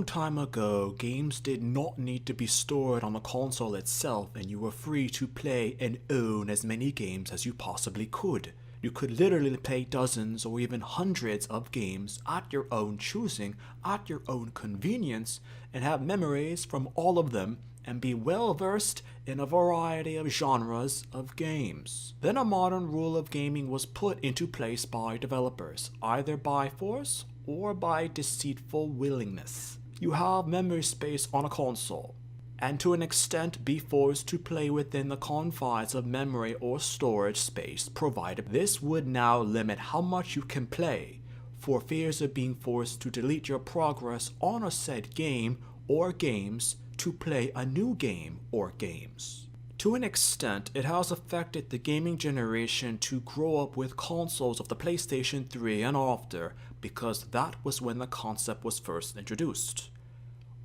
time ago, games did not need to be stored on the console itself, and you were free to play and own as many games as you possibly could. You could literally play dozens or even hundreds of games at your own choosing, at your own convenience, and have memories from all of them and be well versed in a variety of genres of games. Then a modern rule of gaming was put into place by developers, either by force or by deceitful willingness. You have memory space on a console, and to an extent be forced to play within the confines of memory or storage space provided. This would now limit how much you can play, for fears of being forced to delete your progress on a said game or games to play a new game or games. To an extent, it has affected the gaming generation to grow up with consoles of the PlayStation 3 and after, because that was when the concept was first introduced.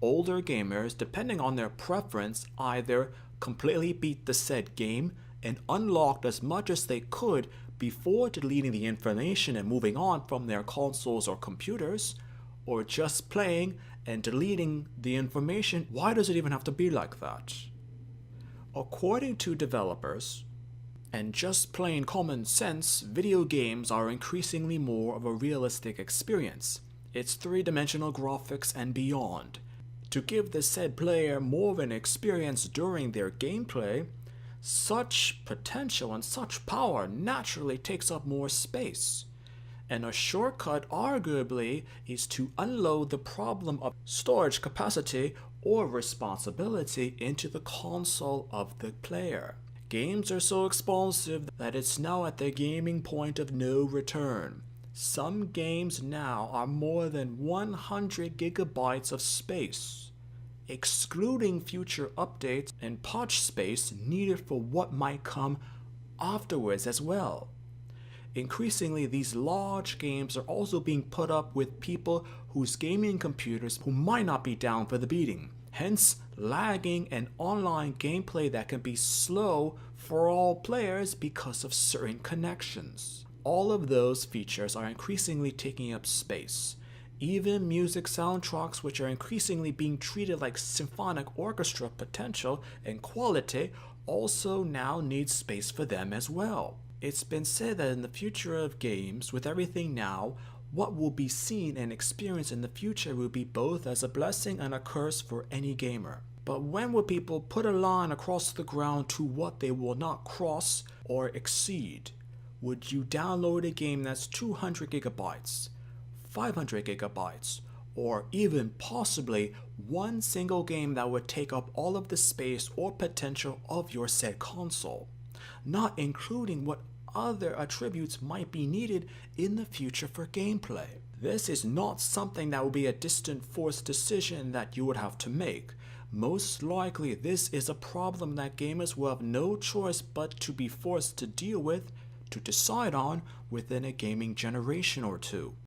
Older gamers, depending on their preference, either completely beat the said game and unlocked as much as they could before deleting the information and moving on from their consoles or computers, or just playing and deleting the information. Why does it even have to be like that? According to developers, and just plain common sense, video games are increasingly more of a realistic experience. It's three-dimensional graphics and beyond. To give the said player more of an experience during their gameplay, such potential and such power naturally takes up more space. And a shortcut, arguably, is to unload the problem of storage capacity or responsibility into the console of the player. Games are so expansive that it's now at the gaming point of no return. Some games now are more than 100 gigabytes of space, excluding future updates and patch space needed for what might come afterwards as well. Increasingly, these large games are also being put up with people whose gaming computers who might not be down for the beating, hence lagging and online gameplay that can be slow for all players because of certain connections. All of those features are increasingly taking up space. Even music soundtracks, which are increasingly being treated like symphonic orchestra potential and quality, also now need space for them as well. It's been said that in the future of games, with everything now, what will be seen and experienced in the future will be both as a blessing and a curse for any gamer. But when will people put a line across the ground to what they will not cross or exceed? Would you download a game that's 200 gigabytes, 500 gigabytes, or even possibly one single game that would take up all of the space or potential of your said console, not including what other attributes might be needed in the future for gameplay? This is not something that will be a distant forced decision that you would have to make. Most likely, this is a problem that gamers will have no choice but to be forced to deal with, to decide on within a gaming generation or two.